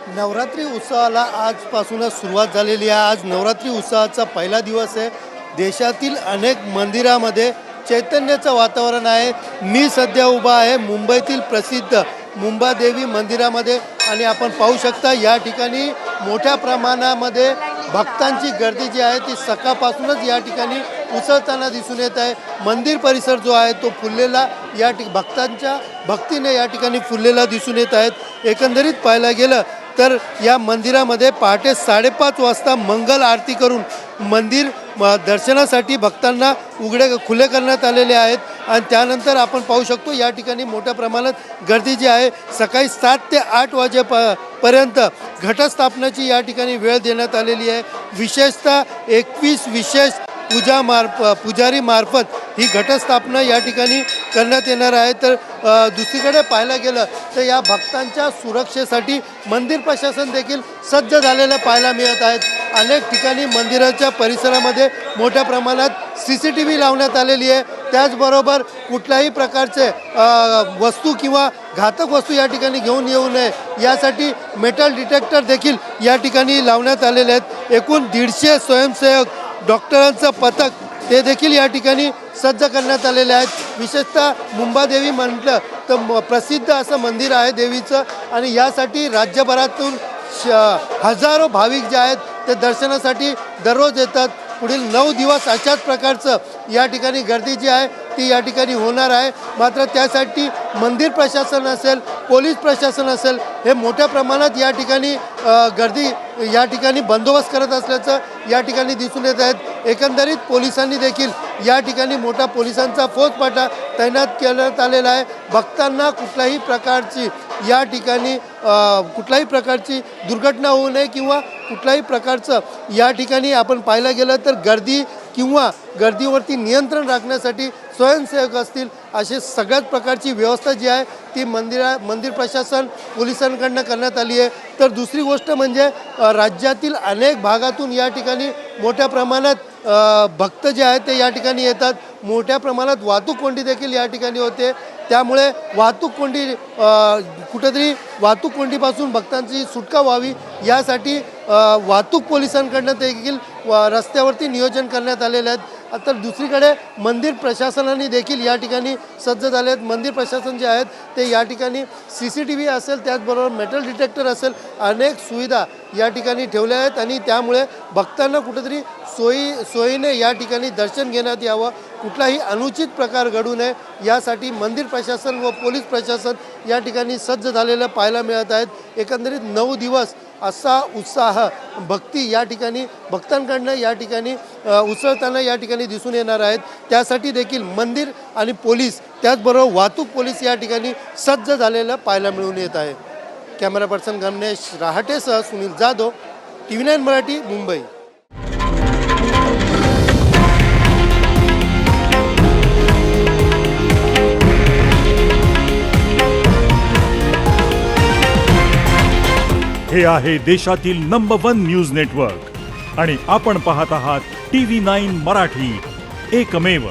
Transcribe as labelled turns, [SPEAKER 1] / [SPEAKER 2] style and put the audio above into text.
[SPEAKER 1] नवरात्री उत्सवाला आजपासूनच सुरुवात झालेली आहे। आज नवरात्री उत्सवाचा पहिला दिवस आहे। देशातील अनेक मंदिरामध्ये चैतन्याचं वातावरण आहे। मी सध्या उभा आहे मुंबईतील प्रसिद्ध मुंबादेवी मंदिरामध्ये आणि आपण पाहू शकता या ठिकाणी मोठ्या प्रमाणामध्ये भक्तांची गर्दी जी आहे ती सकाळपासूनच या ठिकाणी उसळताना दिसून येत आहे। मंदिर परिसर जो आहे तो फुललेला भक्तांच्या भक्तीने या ठिकाणी फुललेला दिसून येत आहेत। एकंदरीत पाहायला गेलं तर या मंदिरामध्ये पहाटे 5:30 वाजता मंगल आरती करून मंदिर दर्शनासाठी भक्तांना खुले करण्यात आलेले आहेत आणि त्यानंतर आपण पाहू शकतो या ठिकाणी मोठ्या प्रमाणात गर्दी जी आहे। सकाळी 7 ते 8 वाजेपर्यंत घटस्थापनेची या ठिकाणी वेळ देण्यात आलेली आहे। विशेषतः 21 विशेष पुजारी मार्फत ही घटस्थापना या ठिकाणी करण्यात येणार आहे। तर दुसरीकडे पाहायला गेलं तर या भक्तांच्या सुरक्षेसाठी मंदिर प्रशासन देखील सज्ज झालेलं पाहायला मिळत आहेत। अनेक ठिकाणी मंदिराच्या परिसरामध्ये मोठ्या प्रमाणात CCTV लावण्यात आलेली आहे। त्याचबरोबर कुठल्याही प्रकारचे वस्तू किंवा घातक वस्तू या ठिकाणी घेऊन येऊ नये यासाठी मेटल डिटेक्टर देखील या ठिकाणी लावण्यात आलेले आहेत। एकूण 150 स्वयंसेवक डॉक्टरांचं पथक ते देखील या ठिकाणी सज्ज करण्यात आलेले आहेत। विशेषतः मुंबादेवी म्हटलं तर प्रसिद्ध असं मंदिर आहे देवीचं आणि यासाठी राज्यभरातून हजारो भाविक जे आहेत ते दर्शनासाठी दररोज येतात। पुढील 9 दिवस अशाच प्रकारचं या ठिकाणी गर्दी जी आहे ती या ठिकाणी होणार आहे। मात्र त्यासाठी मंदिर प्रशासन असेल, पोलीस प्रशासन असेल हे मोठ्या प्रमाणात या ठिकाणी गर्दी या ठिकाणी बंदोबस्त करत असल्याचं या ठिकाणी दिसून येत आहेत। एकंदरीत पोलिसांनी देखील या ठिकाणी मोठा पोलिसांचा फौजफाटा तैनात करण्यात आलेला आहे। भक्तांना कुठल्याही प्रकारची या ठिकाणी कुठल्याही प्रकारची दुर्घटना होऊ नये किंवा कुठल्याही प्रकारचं या ठिकाणी आपण पाहायला गेलं तर गर्दी किंवा गर्दीवरती नियंत्रण राखण्यासाठी स्वयंसेवक असतील असे सगळ्याच प्रकारची व्यवस्था जी आहे ती मंदिर प्रशासन पोलिसांकडनं करण्यात आली आहे। तर दुसरी गोष्ट म्हणजे राज्यातील अनेक भागातून या ठिकाणी मोठ्या प्रमाणात भक्त जे आहेत ते या ठिकाणी येतात। मोठ्या प्रमाणात वाहतूक कोंडी देखील या ठिकाणी होते। त्यामुळे वाहतूक कोंडीपासून भक्तांची सुटका व्हावी यासाठी वाहतूक पोलिसांकडनं देखील रस्त्यावरती नियोजन करण्यात आलेले आहेत। तर दुसरीकडे मंदिर प्रशासनाने देखील या ठिकाणी सज्ज झाले आहेत। मंदिर प्रशासन जे आहेत ते या ठिकाणी CCTV असेल, त्याचबरोबर मेटल डिटेक्टर असेल, अनेक सुविधा या ठिकाणी ठेवल्या आहेत आणि त्यामुळे भक्तांना कुठेतरी सोयीने या ठिकाणी दर्शन घेण्यात यावं, कुठलाही अनुचित प्रकार घडू नये यासाठी मंदिर प्रशासन व पोलीस प्रशासन या ठिकाणी सज्ज झालेलं पाहायला मिळत आहेत। एकंदरीत 9 दिवस असा उत्साह भक्ती या ठिकाणी भक्तांकडनं या ठिकाणी उसळताना या ठिकाणी दिसून येणार आहेत। त्यासाठी देखील मंदिर आणि पोलीस त्याचबरोबर वाहतूक पोलीस या ठिकाणी सज्ज झालेलं पाहायला मिळून येत आहे। कॅमेरा पर्सन गणेश राहाटेसह सुनील जाधव, TV9 मराठी, मुंबई।
[SPEAKER 2] हे आहे देशातील नंबर 1 न्यूज नेटवर्क आणि आपण पाहत आहात TV9 मराठी, एकमेव।